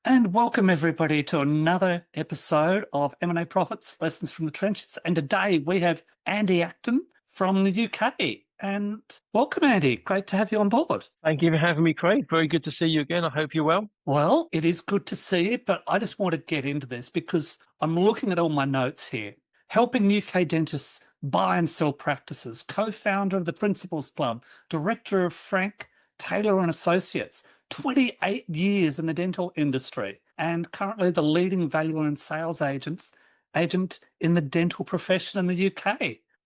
And welcome everybody to another episode of M&A Profits, Lessons from the Trenches. And today we have Andy Acton from the UK. And welcome, Andy. Great to have you on board. Thank you for having me, Craig. Very good to see you again. I hope you're well. Well, it is good to see you, but I just want to get into this because I'm looking at all my notes here. Helping UK dentists buy and sell practices, co-founder of the Principals Club, director of Frank Taylor and Associates, 28 years in the dental industry, and currently the leading value and sales agent in the dental profession in the UK.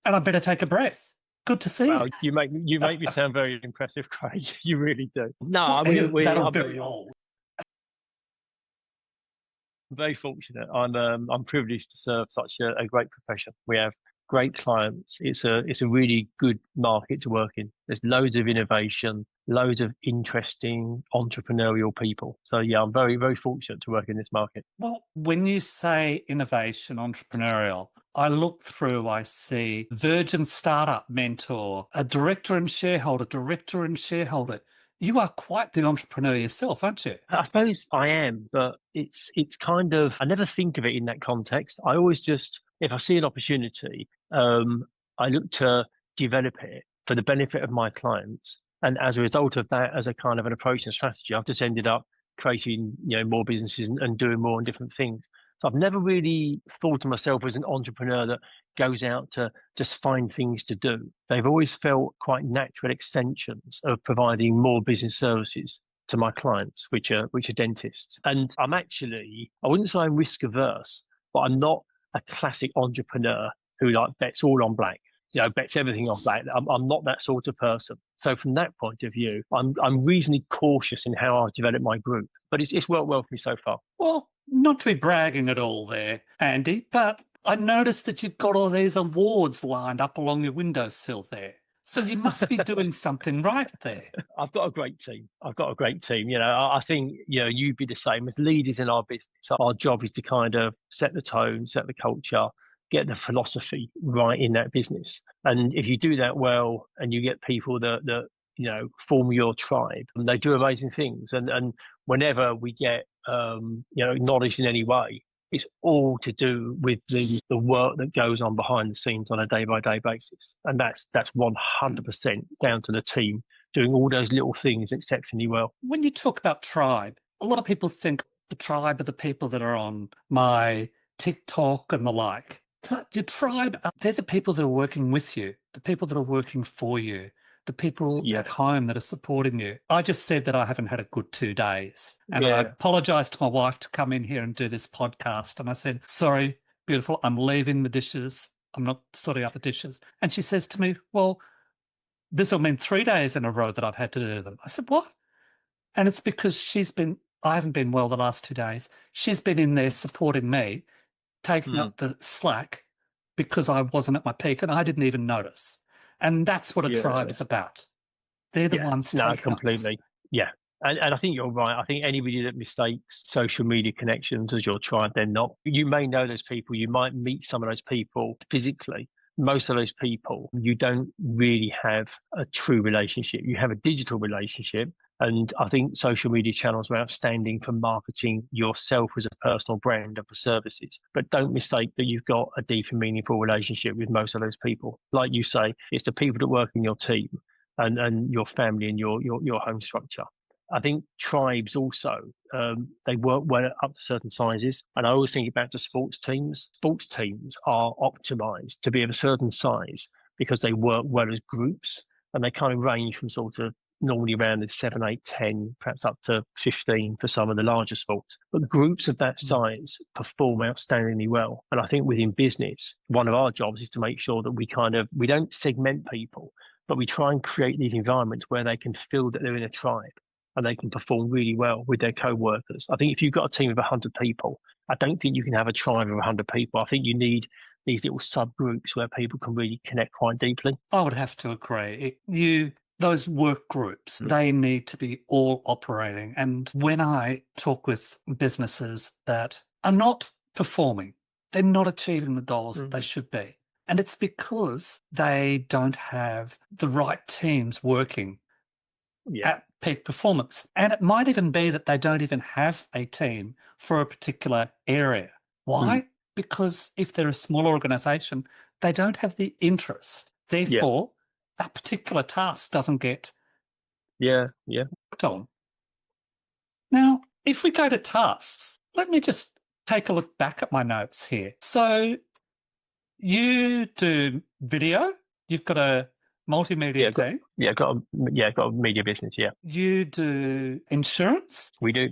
And I better take a breath. Good to see Well, you. you make me sound very impressive, Craig. You really do. No, That'll I'm very old. very fortunate. I'm privileged to serve such a great profession. We have great clients. It's a really good market to work in. There's loads of innovation, loads of interesting entrepreneurial people. So yeah, I'm very, very fortunate to work in this market. Well, when you say innovation, entrepreneurial, I look through, I see Virgin Startup Mentor, a director and shareholder. You are quite the entrepreneur yourself, aren't you? I suppose I am, but it's kind of, I never think of it in that context. I always just, if I see an opportunity, I look to develop it for the benefit of my clients. And as a result of that, as a kind of an approach and strategy, I've just ended up creating, more businesses and doing more and different things. So I've never really thought of myself as an entrepreneur that goes out to just find things to do. They've always felt quite natural extensions of providing more business services to my clients, which are dentists. And I'm actually, I wouldn't say I'm risk averse, but I'm not a classic entrepreneur who like bets all on black. Bets everything on black. I'm not that sort of person. So from that point of view, I'm reasonably cautious in how I develop my group. But it's worked well for me so far. Well, not to be bragging at all there, Andy, but I noticed that you've got all these awards lined up along your windowsill there. So you must be doing something right there. I've got a great team. I think, you'd be the same as leaders in our business. Our job is to kind of set the tone, set the culture, get the philosophy right in that business. And if you do that well and you get people that form your tribe, and they do amazing things. And whenever we get, acknowledged in any way, it's all to do with the work that goes on behind the scenes on a day-by-day basis. And that's 100% down to the team doing all those little things exceptionally well. When you talk about tribe, a lot of people think the tribe are the people that are on my TikTok and the like. But your tribe, they're the people that are working with you, the people that are working for you, the people at home that are supporting you. I just said that I haven't had a good 2 days. And I apologized to my wife to come in here and do this podcast. And I said, sorry, beautiful, I'm leaving the dishes. I'm not sorting out the dishes. And she says to me, well, this will mean 3 days in a row that I've had to do them. I said, what? And it's because I haven't been well the last 2 days. She's been in there supporting me, taking up the slack because I wasn't at my peak and I didn't even notice. And that's what a tribe is about. They're the ones taking No, completely. Yeah. And I think you're right. I think anybody that mistakes social media connections as your tribe, they're not. You may know those people. You might meet some of those people physically. Most of those people, you don't really have a true relationship. You have a digital relationship. And I think social media channels are outstanding for marketing yourself as a personal brand and for services. But don't mistake that you've got a deep and meaningful relationship with most of those people. Like you say, it's the people that work in your team and your family and your home structure. I think tribes also, they work well up to certain sizes. And I always think back to sports teams. Sports teams are optimized to be of a certain size because they work well as groups and they kind of range from sort of normally around the 7, 8, 10, perhaps up to 15 for some of the larger sports. But groups of that size perform outstandingly well. And I think within business, one of our jobs is to make sure that we don't segment people, but we try and create these environments where they can feel that they're in a tribe and they can perform really well with their co-workers. I think if you've got a team of 100 people, I don't think you can have a tribe of 100 people. I think you need these little subgroups where people can really connect quite deeply. I would have to agree. Those work groups, they need to be all operating. And when I talk with businesses that are not performing, they're not achieving the goals that they should be. And it's because they don't have the right teams working at peak performance. And it might even be that they don't even have a team for a particular area. Why? Because if they're a small organisation, they don't have the interest. Yeah. Therefore, that particular task doesn't get Yeah. on. Now, if we go to tasks, let me just take a look back at my notes here. So you do video, you've got a multimedia team. Got a media business. Yeah. You do insurance. We do.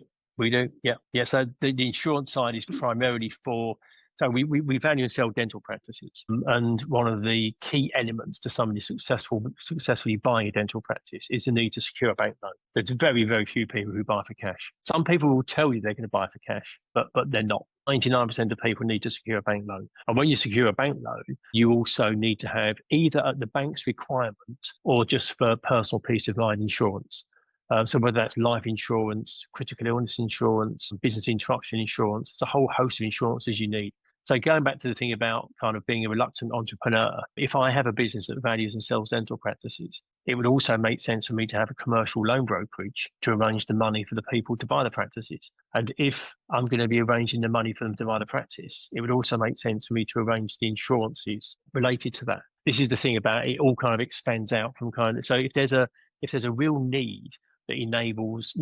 Yeah. So the insurance side is primarily for. So we value and sell dental practices, and one of the key elements to somebody successfully buying a dental practice is the need to secure a bank loan. There's very, very few people who buy for cash. Some people will tell you they're going to buy for cash, but they're not. 99% of people need to secure a bank loan. And when you secure a bank loan, you also need to have either at the bank's requirement or just for personal peace of mind insurance. So whether that's life insurance, critical illness insurance, business interruption insurance, it's a whole host of insurances you need. So going back to the thing about kind of being a reluctant entrepreneur, if I have a business that values and sells dental practices, it would also make sense for me to have a commercial loan brokerage to arrange the money for the people to buy the practices. And if I'm going to be arranging the money for them to buy the practice, it would also make sense for me to arrange the insurances related to that. This is the thing about it all kind of expands out from kind of, so if there's a real need that enables,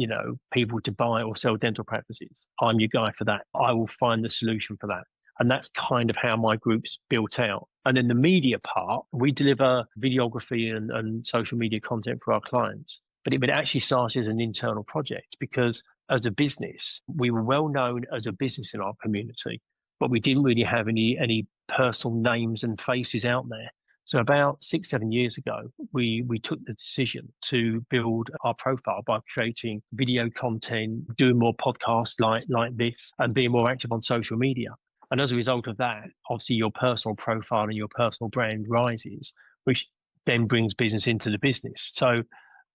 people to buy or sell dental practices, I'm your guy for that. I will find the solution for that. And that's kind of how my group's built out. And then the media part, we deliver videography and social media content for our clients. But it actually started as an internal project because as a business, we were well known as a business in our community, but we didn't really have any personal names and faces out there. So about 6-7 years ago, we took the decision to build our profile by creating video content, doing more podcasts like this, and being more active on social media. And as a result of that, obviously your personal profile and your personal brand rises, which then brings business into the business. So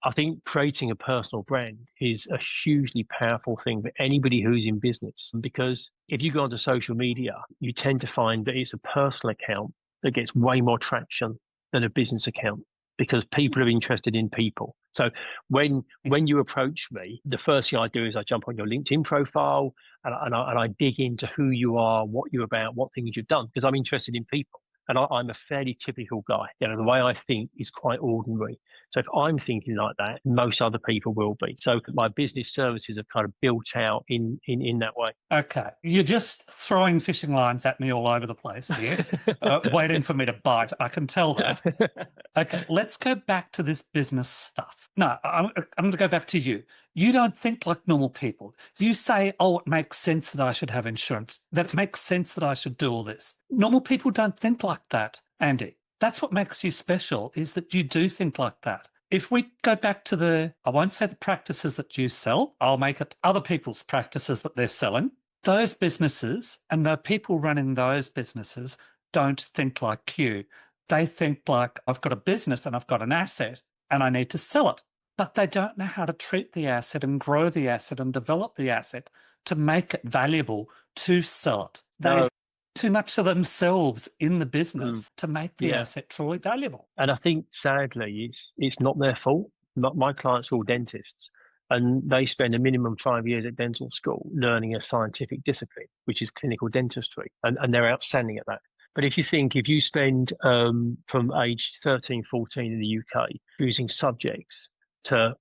I think creating a personal brand is a hugely powerful thing for anybody who's in business, because if you go onto social media, you tend to find that it's a personal account that gets way more traction than a business account because people are interested in people. So when you approach me, the first thing I do is I jump on your LinkedIn profile and I dig into who you are, what you're about, what things you've done, because I'm interested in people. And I'm a fairly typical guy. The way I think is quite ordinary. So if I'm thinking like that, most other people will be. So my business services have kind of built out in that way. Okay. You're just throwing fishing lines at me all over the place here, waiting for me to bite. I can tell that. Okay, let's go back to this business stuff. No, I'm going to go back to you. You don't think like normal people. You say, oh, it makes sense that I should have insurance, that it makes sense that I should do all this. Normal people don't think like that, Andy. That's what makes you special, is that you do think like that. If we go back to I won't say the practices that you sell, I'll make it other people's practices that they're selling. Those businesses and the people running those businesses don't think like you. They think like, I've got a business and I've got an asset and I need to sell it. But they don't know how to treat the asset and grow the asset and develop the asset to make it valuable to sell it. They too much of themselves in the business to make the asset truly valuable. And I think, sadly, it's not their fault. My clients are all dentists, and they spend a minimum 5 years at dental school learning a scientific discipline, which is clinical dentistry, and they're outstanding at that. But if you spend from age 13, 14 in the UK choosing subjects to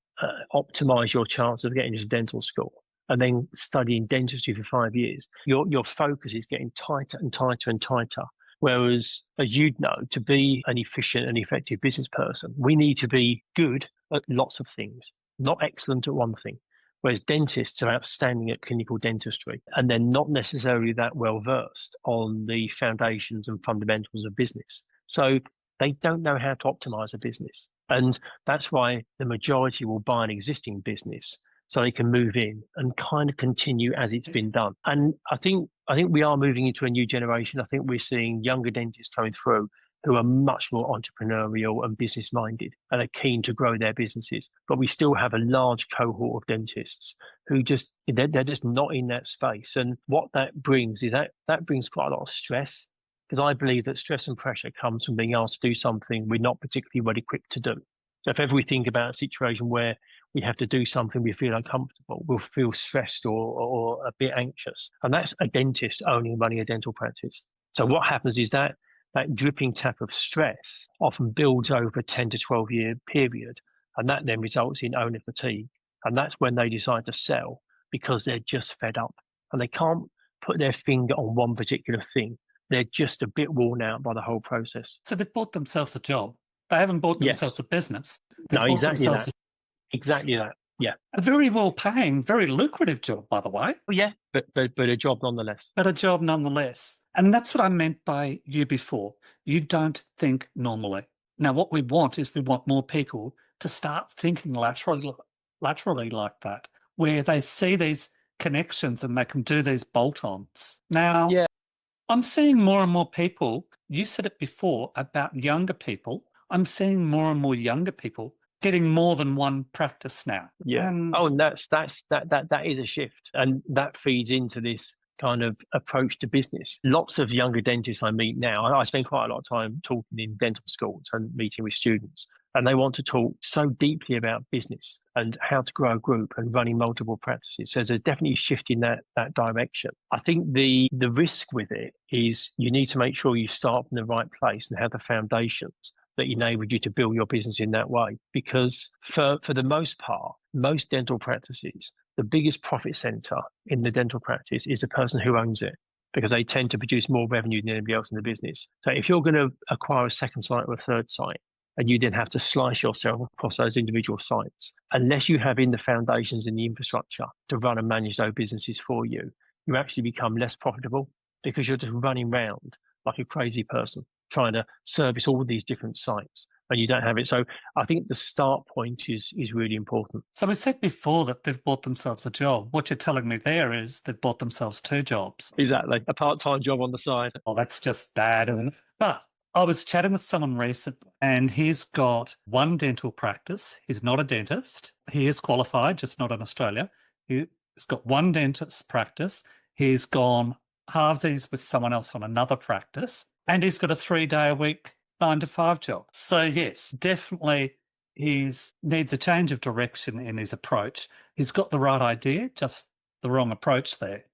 optimize your chance of getting into dental school, and then studying dentistry for 5 years, your focus is getting tighter and tighter and tighter. Whereas, as you'd know, to be an efficient and effective business person, we need to be good at lots of things, not excellent at one thing. Whereas dentists are outstanding at clinical dentistry, and they're not necessarily that well versed on the foundations and fundamentals of business. So they don't know how to optimize a business. And that's why the majority will buy an existing business so they can move in and kind of continue as it's been done. And I think we are moving into a new generation. I think we're seeing younger dentists coming through who are much more entrepreneurial and business minded and are keen to grow their businesses. But we still have a large cohort of dentists who they're just not in that space. And what that brings is that brings quite a lot of stress, because I believe that stress and pressure comes from being asked to do something we're not particularly well equipped to do. So if ever we think about a situation where we have to do something, we feel uncomfortable, we'll feel stressed or a bit anxious. And that's a dentist only running a dental practice. So what happens is that dripping tap of stress often builds over a 10 to 12-year period. And that then results in owner fatigue. And that's when they decide to sell because they're just fed up and they can't put their finger on one particular thing. They're just a bit worn out by the whole process. So they've bought themselves a job. They haven't bought themselves a Yes. business. They've No, bought exactly themselves that. Exactly that. Yeah. a very well paying, very lucrative job, by the way, Oh, yeah. But a job nonetheless. but a job nonetheless. And that's what I meant by you before. You don't think normally. Now, what we want is we want more people to start thinking laterally like that, where they see these connections and they can do these bolt-ons. Now, Yeah. I'm seeing more and more people, you said it before about younger people. I'm seeing more and more younger people getting more than one practice now. Yeah. And Oh, and that is a shift. And that feeds into this kind of approach to business. Lots of younger dentists I meet now, I spend quite a lot of time talking in dental schools and meeting with students, and they want to talk so deeply about business and how to grow a group and running multiple practices. So there's definitely a shift in that direction. I think the risk with it is you need to make sure you start from the right place and have the foundations that enabled you to build your business in that way. Because for the most part, most dental practices, the biggest profit center in the dental practice is the person who owns it because they tend to produce more revenue than anybody else in the business. So if you're going to acquire a second site or a third site, and you then have to slice yourself across those individual sites, unless you have in the foundations and the infrastructure to run and manage those businesses for you, you actually become less profitable because you're just running around like a crazy person trying to service all these different sites and you don't have it. So I think the start point is really important. so we said before that they've bought themselves a job. What you're telling me there is they've bought themselves two jobs. Exactly. A part-time job on the side. Oh, that's just bad, isn't it? But I was chatting with someone recently and he's got one dental practice. He's not a dentist. He is qualified, just not in Australia. He's got one dentist practice. He's gone halvesies with someone else on another practice. And he's got a 3-day-a-week 9 to 5 job. So yes, definitely he needs a change of direction in his approach. He's got the right idea, just the wrong approach there.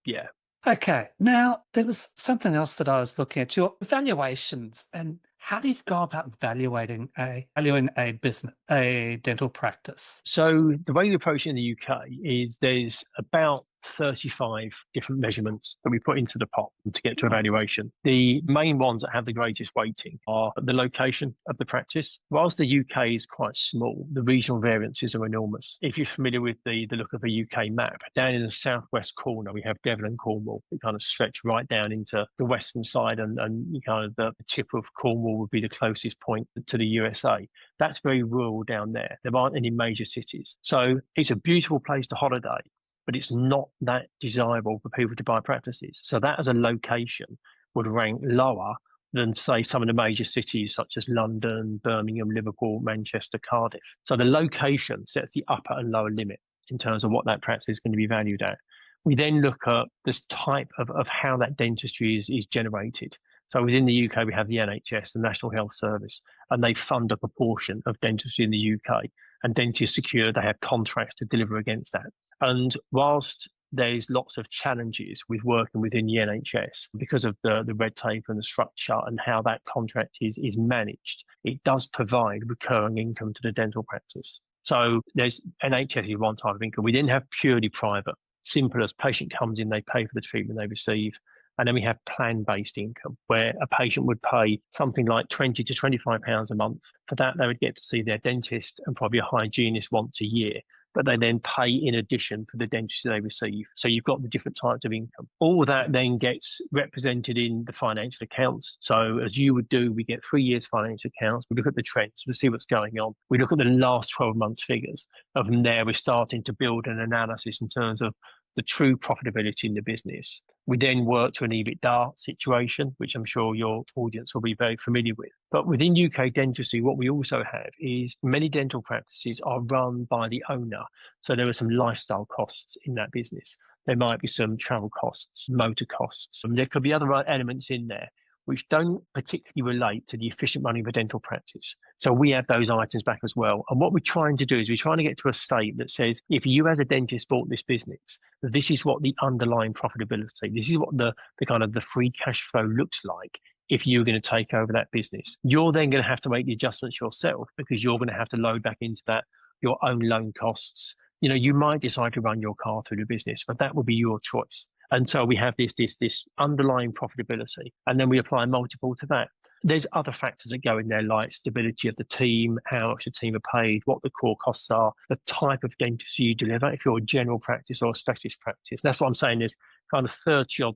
Yeah. Okay, now there was something else that I was looking at, your valuations, and how do you go about valuing a business, a dental practice? So the way we approach it in the UK is there's about 35 different measurements that we put into the pot to get to a valuation. The main ones that have the greatest weighting are the location of the practice. Whilst the UK is quite small, the regional variances are enormous. If you're familiar with the look of a UK map, down in the southwest corner, we have Devon and Cornwall. It kind of stretch right down into the western side and kind of the tip of Cornwall would be the closest point to the USA. That's very rural down there. There aren't any major cities. So it's a beautiful place to holiday, but it's not that desirable for people to buy practices. So that as a location would rank lower than, say, some of the major cities such as London, Birmingham, Liverpool, Manchester, Cardiff. So the location sets the upper and lower limit in terms of what that practice is going to be valued at. We then look at this type of how that dentistry is generated. So within the UK, we have the NHS, the National Health Service, and they fund a proportion of dentistry in the UK. And dentists secure, they have contracts to deliver against that. And whilst there's lots of challenges with working within the NHS because of the red tape and the structure and how that contract is managed, it does provide recurring income to the dental practice. So there's NHS is one type of income. We then have purely private, simple as patient comes in, they pay for the treatment they receive. And then we have plan-based income, where a patient would pay something like £20 to £25 a month. For that, they would get to see their dentist and probably a hygienist once a year, but they then pay in addition for the dentistry they receive. So you've got the different types of income. All of that then gets represented in the financial accounts. So as you would do, we get 3 years financial accounts. We look at the trends, we see what's going on. We look at the last 12 months figures. And from there, we're starting to build an analysis in terms of the true profitability in the business. We then work to an EBITDA situation, which I'm sure your audience will be very familiar with. But within UK dentistry, what we also have is many dental practices are run by the owner. So there are some lifestyle costs in that business. There might be some travel costs, motor costs. There could be other elements in there which don't particularly relate to the efficient running of a dental practice. So we add those items back as well. And what we're trying to do is we're trying to get to a state that says, if you as a dentist bought this business, this is what the underlying profitability, this is what the kind of the free cash flow looks like if you're going to take over that business. You're then going to have to make the adjustments yourself because you're going to have to load back into that your own loan costs. You might decide to run your car through the business, but that will be your choice. And so we have this underlying profitability, and then we apply a multiple to that. There's other factors that go in there, like stability of the team, how much the team are paid, what the core costs are, the type of dentist you deliver, if you're a general practice or a specialist practice. That's what I'm saying. There's kind of 30 odd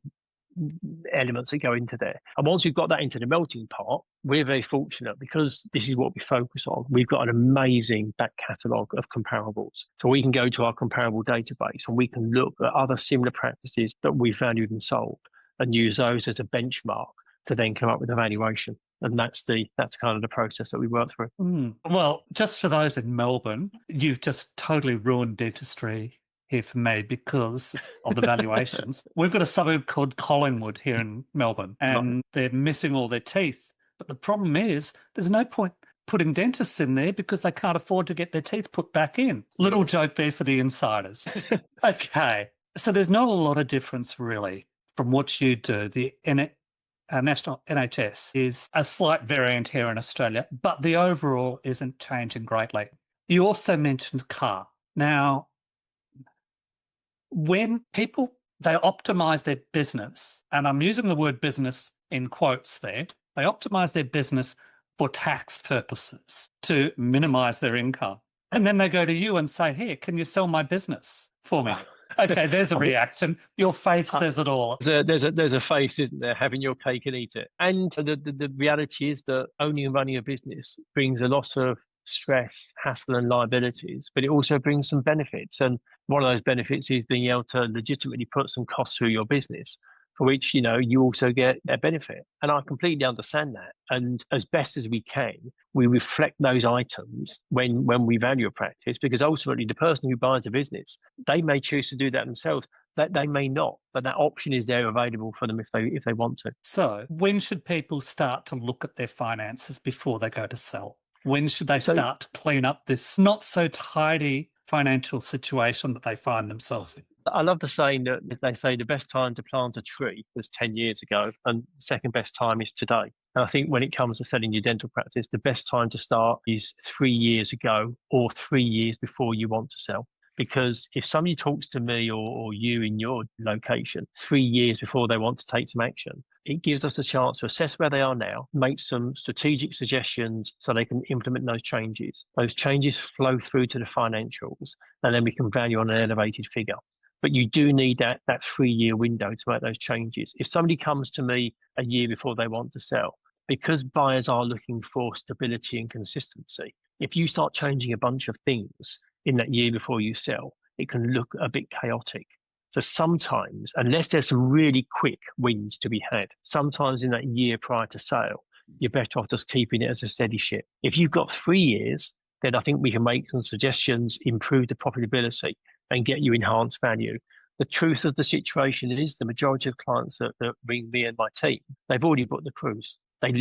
elements that go into there. And once we've got that into the melting pot, we're very fortunate because this is what we focus on. We've got an amazing back catalogue of comparables. So we can go to our comparable database and we can look at other similar practices that we valued and sold and use those as a benchmark to then come up with a valuation. And that's kind of the process that we work through. Well, just for those in Melbourne, you've just totally ruined dentistry here for me because of the valuations. We've got a suburb called Collingwood here in Melbourne, and they're missing all their teeth. But the problem is there's no point putting dentists in there because they can't afford to get their teeth put back in. Little joke there for the insiders. Okay. So there's not a lot of difference really from what you do. The National NHS is a slight variant here in Australia, but the overall isn't changing greatly. You also mentioned car. Now, when people, they optimize their business, and I'm using the word business in quotes there, they optimize their business for tax purposes to minimize their income. And then they go to you and say, here, can you sell my business for me? Okay, there's a reaction. Your face says it all. There's a face, isn't there? Having your cake and eat it. And the reality is that owning and running a business brings a lot of stress, hassle, and liabilities, but it also brings some benefits. And one of those benefits is being able to legitimately put some costs through your business, for which, you also get a benefit. And I completely understand that. And as best as we can, we reflect those items when we value a practice, because ultimately the person who buys a business, they may choose to do that themselves. That they may not, but that option is there available for them if they want to. So when should people start to look at their finances before they go to sell? When should they start to clean up this not so tidy financial situation that they find themselves in? I love the saying that they say the best time to plant a tree was 10 years ago, and the second best time is today. And I think when it comes to selling your dental practice, the best time to start is 3 years ago or 3 years before you want to sell. Because if somebody talks to me or you in your location 3 years before they want to take some action, it gives us a chance to assess where they are now, make some strategic suggestions so they can implement those changes. Those changes flow through to the financials, and then we can value on an elevated figure. But you do need that 3-year window to make those changes. If somebody comes to me a year before they want to sell, because buyers are looking for stability and consistency, if you start changing a bunch of things in that year before you sell, it can look a bit chaotic. So sometimes, unless there's some really quick wins to be had, sometimes in that year prior to sale, you're better off just keeping it as a steady ship. If you've got 3 years, then I think we can make some suggestions, improve the profitability, and get you enhanced value. The truth of the situation is the majority of clients that ring me and my team, they've already booked the cruise. They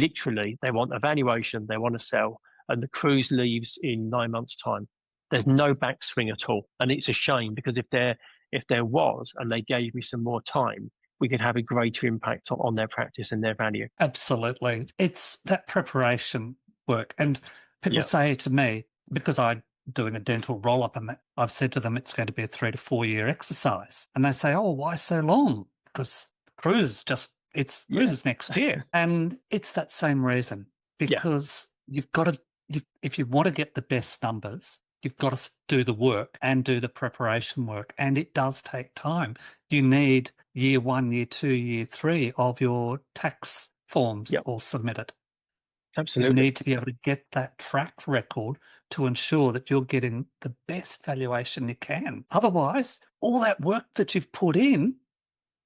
want a valuation, they want to sell, and the cruise leaves in 9 months' time. There's no backswing at all. And it's a shame, because if there was, and they gave me some more time, we could have a greater impact on their practice and their value. Absolutely. It's that preparation work. And people say to me, because I'm doing a dental roll-up, and I've said to them it's going to be a 3 to 4 year exercise. And they say, oh, why so long? Because the cruise cruise is next year. And it's that same reason, because you've got to, if you want to get the best numbers, you've got to do the work and do the preparation work. And it does take time. You need year 1, year 2, year 3 of your tax forms all submitted. Absolutely. You need to be able to get that track record to ensure that you're getting the best valuation you can. Otherwise, all that work that you've put in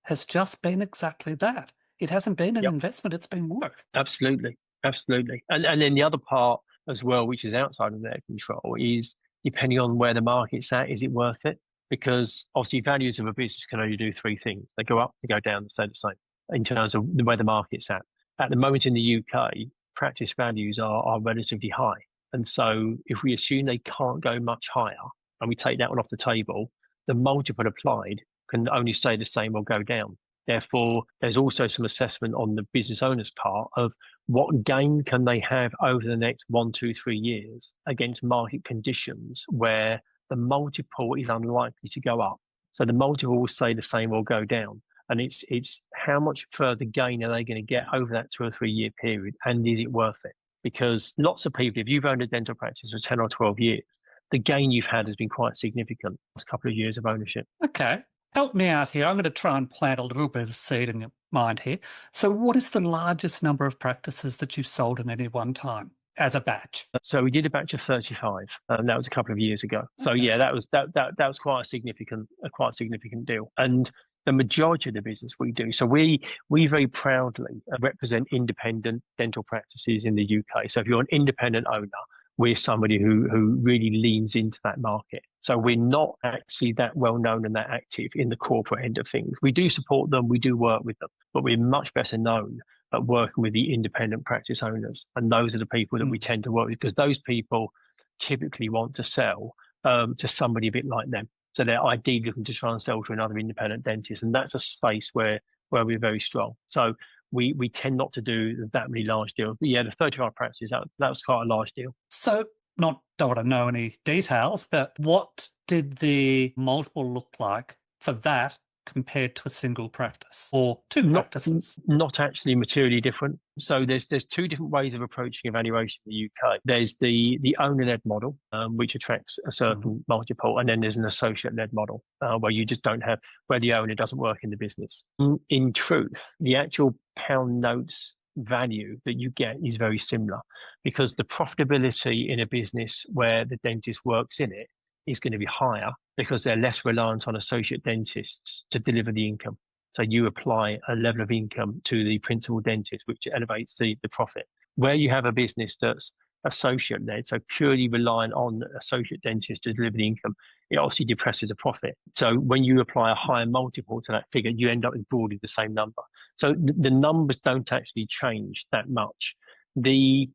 has just been exactly that. It hasn't been an investment, it's been work. Absolutely. Absolutely. And then the other part as well, which is outside of their control, is depending on where the market's at, is it worth it? Because obviously values of a business can only do 3 things. They go up, they go down, they stay the same in terms of where the market's at. at the moment in the UK, practice values are relatively high. And so if we assume they can't go much higher and we take that one off the table, the multiple applied can only stay the same or go down. Therefore, there's also some assessment on the business owner's part of what gain can they have over the next 1, 2, 3 years against market conditions where the multiple is unlikely to go up. So the multiple will stay the same or go down. And it's how much further gain are they going to get over that 2 or 3 year period, and is it worth it? Because lots of people, if you've owned a dental practice for 10 or 12 years, the gain you've had has been quite significant last couple of years of ownership. Okay. Help me out here. I'm going to try and plant a little bit of seed in your mind here. So what is the largest number of practices that you've sold in any one time as a batch? So we did a batch of 35, and that was a couple of years ago. So Okay. yeah, that was quite a significant deal. And the majority of the business we do, so we very proudly represent independent dental practices in the UK. So if you're an independent owner, we're somebody who really leans into that market. So we're not actually that well known and that active in the corporate end of things. We do support them, we do work with them, but we're much better known at working with the independent practice owners. And those are the people that we tend to work with, because those people typically want to sell to somebody a bit like them. So they're ideally looking to try and sell to another independent dentist. And that's a space where we're very strong. So we tend not to do that many large deals. But yeah, the 35 practices, that was quite a large deal. So don't want to know any details, but what did the multiple look like for that compared to a single practice or two practices? Not actually materially different. So there's two different ways of approaching evaluation in the UK. There's the owner-led model, which attracts a certain multiple, and then there's an associate-led model where you just don't have, where the owner doesn't work in the business. In truth, the actual pound notes value that you get is very similar, because the profitability in a business where the dentist works in it is going to be higher because they're less reliant on associate dentists to deliver the income. So you apply a level of income to the principal dentist, which elevates the profit. Where you have a business that's associate led, so purely reliant on associate dentists to deliver the income, it obviously depresses the profit. So when you apply a higher multiple to that figure, you end up with broadly the same number. So the numbers don't actually change that much.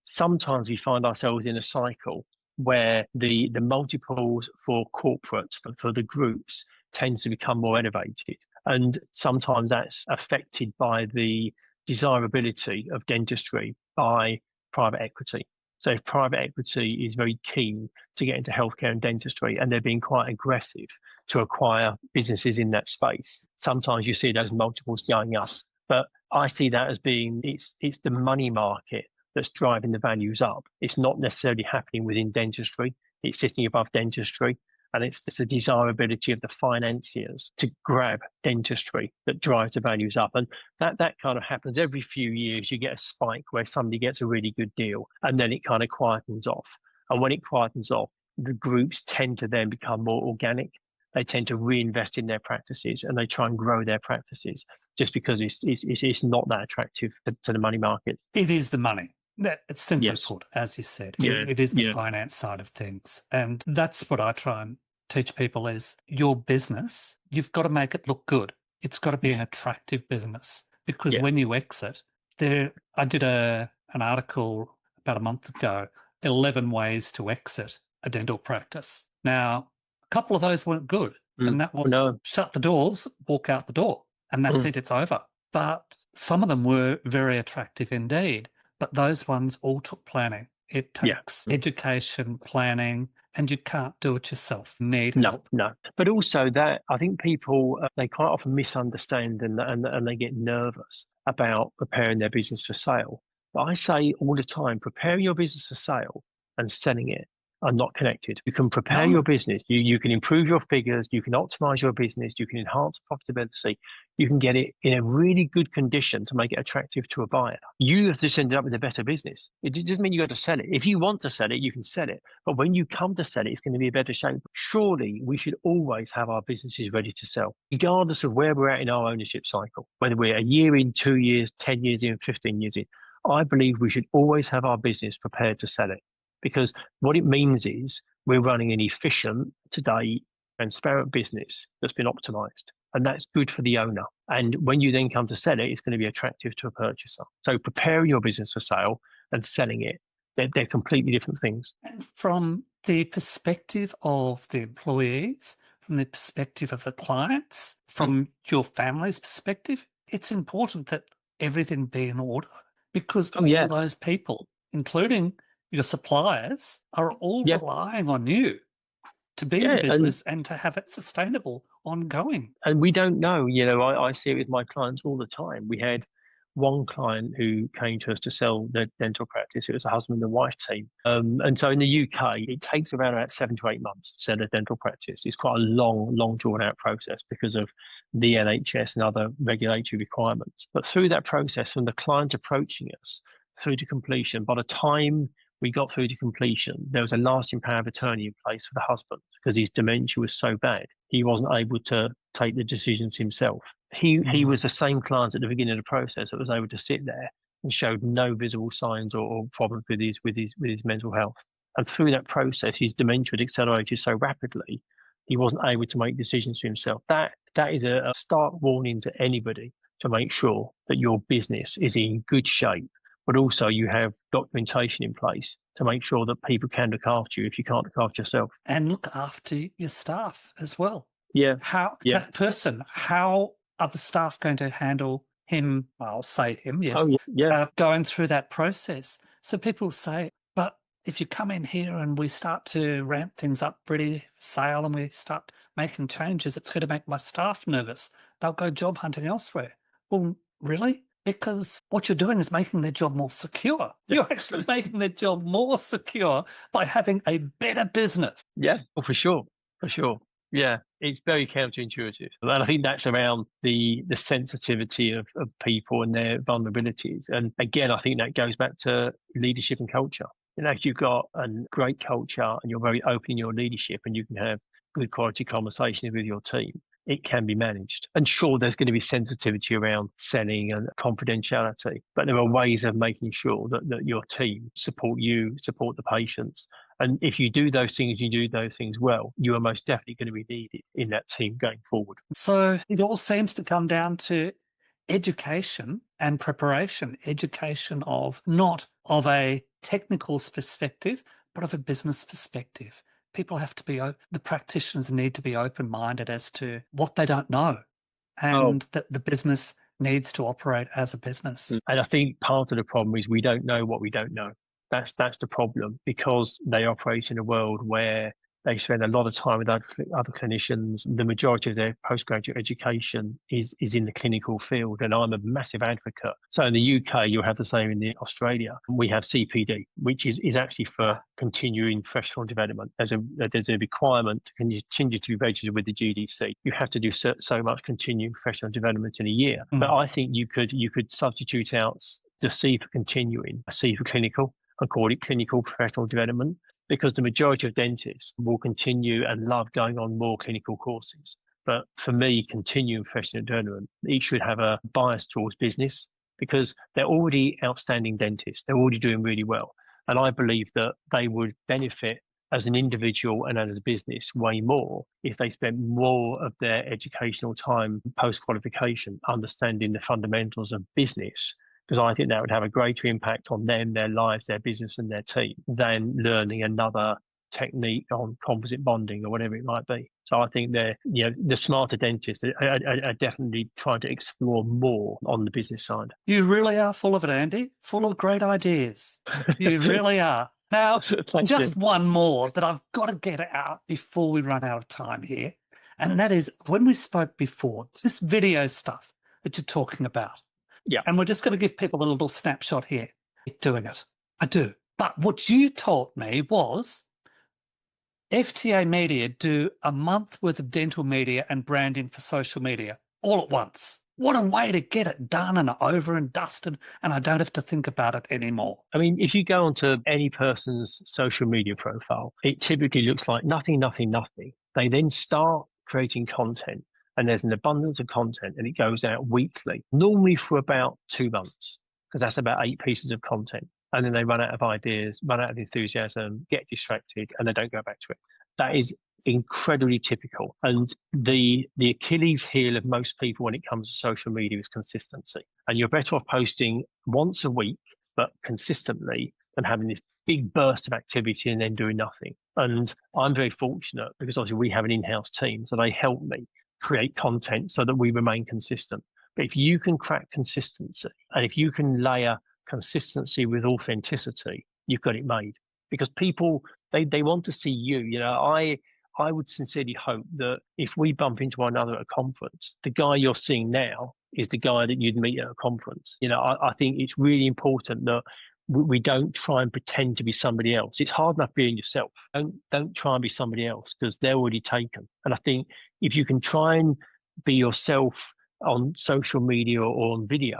Sometimes we find ourselves in a cycle where the multiples for corporates, for the groups, tends to become more elevated. And sometimes that's affected by the desirability of dentistry by private equity. So if private equity is very keen to get into healthcare and dentistry, and they're being quite aggressive to acquire businesses in that space, sometimes you see those multiples going up. But I see that as being, it's the money market that's driving the values up. It's not necessarily happening within dentistry. It's sitting above dentistry. And it's the desirability of the financiers to grab dentistry that drives the values up. And that kind of happens every few years. You get a spike where somebody gets a really good deal, and then it kind of quietens off. And when it quietens off, the groups tend to then become more organic. They tend to reinvest in their practices, and they try and grow their practices, just because it's not that attractive to the money market. It is the money. It's simply Yes. put, as you said. Yeah. It is the finance side of things. And that's what I try and teach people is your business, you've got to make it look good. It's got to be an attractive business, because when you exit, I did an article about a month ago, 11 ways to exit a dental practice. Now, a couple of those weren't good. And that was shut the doors, walk out the door, and that's it, it's over. But some of them were very attractive indeed. But those ones all took planning. It takes education, planning, and you can't do it yourself. Need help. No. But also that I think people, they quite often misunderstand and they get nervous about preparing their business for sale. But I say all the time, preparing your business for sale and selling it are not connected. You can prepare your business, you can improve your figures, you can optimize your business, you can enhance profitability, you can get it in a really good condition to make it attractive to a buyer. You have just ended up with a better business. It doesn't mean you got to sell it. If you want to sell it, you can sell it. But when you come to sell it, it's going to be a better shape. Surely we should always have our businesses ready to sell, regardless of where we're at in our ownership cycle, whether we're a year in, 2 years, 10 years in, 15 years in. I believe we should always have our business prepared to sell it. Because what it means is we're running an efficient, today, transparent business that's been optimized. And that's good for the owner. And when you then come to sell it, it's going to be attractive to a purchaser. So preparing your business for sale and selling it, they're completely different things. And from the perspective of the employees, from the perspective of the clients, from your family's perspective, it's important that everything be in order, because Oh, all yeah. those people, including your suppliers, are all Yeah. relying on you to be in Yeah. business and to have it sustainable, ongoing. And we don't know, I see it with my clients all the time. We had one client who came to us to sell their dental practice. It was a husband and wife team. And so in the UK, it takes around about 7 to 8 months to sell a dental practice. It's quite a long, drawn out process because of the NHS and other regulatory requirements. But through that process, from the client approaching us through to completion, by the time we got through to completion, there was a lasting power of attorney in place for the husband because his dementia was so bad. He wasn't able to take the decisions himself. He was the same client at the beginning of the process that was able to sit there and showed no visible signs or problems with his mental health. And through that process, his dementia had accelerated so rapidly, he wasn't able to make decisions for himself. That is a stark warning to anybody to make sure that your business is in good shape, but also you have documentation in place to make sure that people can look after you if you can't look after yourself. And look after your staff as well. Yeah. How Yeah. that person, how are the staff going to handle him? I'll say him, yes. Oh, yeah. Going through that process. So people say, but if you come in here and we start to ramp things up ready for sale and we start making changes, it's going to make my staff nervous. They'll go job hunting elsewhere. Well, really? Because what you're doing is making their job more secure. You're actually making their job more secure by having a better business. Yeah, oh, for sure. For sure. Yeah, it's very counterintuitive. And I think that's around the sensitivity of people and their vulnerabilities. And again, I think that goes back to leadership and culture. If you've got a great culture and you're very open in your leadership and you can have good quality conversations with your team, it can be managed. And sure, there's going to be sensitivity around selling and confidentiality, but there are ways of making sure that your team support you, support the patients. And if you do those things, you do those things well, you are most definitely going to be needed in that team going forward. So it all seems to come down to education and preparation, education of not of a technical perspective, but of a business perspective. People have to be, the practitioners need to be open-minded as to what they don't know, and that the business needs to operate as a business. And I think part of the problem is we don't know what we don't know. That's the problem, because they operate in a world where they spend a lot of time with other clinicians. The majority of their postgraduate education is in the clinical field, and I'm a massive advocate. So in the UK, you'll have the same in Australia. We have CPD, which is actually for continuing professional development. There's a requirement to continue to be registered with the GDC. You have to do so much continuing professional development in a year. But I think you could substitute out the C for continuing, a C for clinical, and call it clinical professional development, because the majority of dentists will continue and love going on more clinical courses. But for me, continuing professional development, it should have a bias towards business, because they're already outstanding dentists. They're already doing really well. And I believe that they would benefit as an individual and as a business way more if they spent more of their educational time post-qualification understanding the fundamentals of business, because I think that would have a greater impact on them, their lives, their business and their team than learning another technique on composite bonding or whatever it might be. So I think the smarter dentists are definitely trying to explore more on the business side. You really are full of it, Andy, full of great ideas. You really are. Now, just one more that I've got to get out before we run out of time here. And that is, when we spoke before, this video stuff that you're talking about. Yeah. And we're just going to give people a little snapshot here. Doing it. I do. But what you taught me was FTA Media do a month worth of dental media and branding for social media all at once. What a way to get it done and over and dusted, and I don't have to think about it anymore. I mean, if you go onto any person's social media profile, it typically looks like nothing, nothing, nothing. They then start creating content, and there's an abundance of content, and it goes out weekly, normally for about 2 months, because that's about 8 pieces of content. And then they run out of ideas, run out of enthusiasm, get distracted, and they don't go back to it. That is incredibly typical. And the Achilles heel of most people when it comes to social media is consistency. And you're better off posting once a week, but consistently, than having this big burst of activity and then doing nothing. And I'm very fortunate because obviously we have an in-house team, so they help me create content so that we remain consistent. But if you can crack consistency and if you can layer consistency with authenticity, you've got it made. Because people, they want to see you. You know, I would sincerely hope that if we bump into one another at a conference, the guy you're seeing now is the guy that you'd meet at a conference. You know, I think it's really important that we don't try and pretend to be somebody else. It's hard enough being yourself. Don't try and be somebody else because they're already taken. And I think if you can try and be yourself on social media or on video,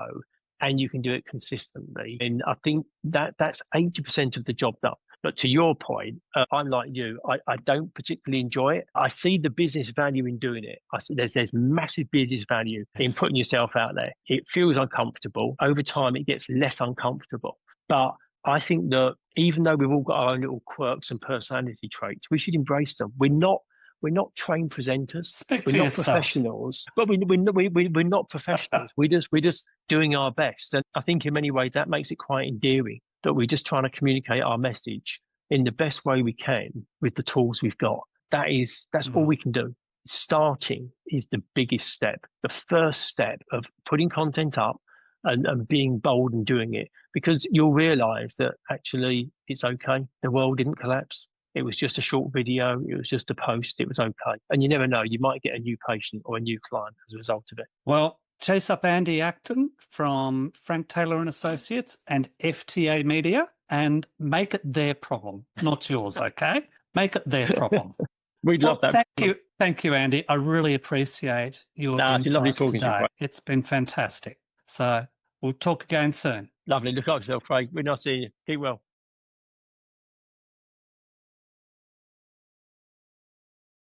and you can do it consistently, and I think that's 80% of the job done. But to your point, I'm like you. I don't particularly enjoy it. I see the business value in doing it. I see there's massive business value in putting yourself out there. It feels uncomfortable. Over time, it gets less uncomfortable. But I think that even though we've all got our own little quirks and personality traits, we should embrace them. We're not trained presenters. Speak We're for not yourself. professionals, but we're not professionals. We're just doing our best. And I think in many ways that makes it quite endearing that we're just trying to communicate our message in the best way we can with the tools we've got. That's all we can do. Starting is the biggest step. The first step of putting content up and being bold and doing it, because you'll realize that actually it's okay. The world didn't collapse. It was just a short video. It was just a post. It was okay. And you never know, you might get a new patient or a new client as a result of it. Well, chase up Andy Acton from Frank Taylor and Associates and FTA Media and make it their problem, not yours, okay? Make it their problem. We'd love that. Thank you, Andy. I really appreciate your insights lovely talking today. to you. It's been fantastic. So we'll talk again soon. Lovely. Look after yourself, Craig. We're not seeing you. Keep well.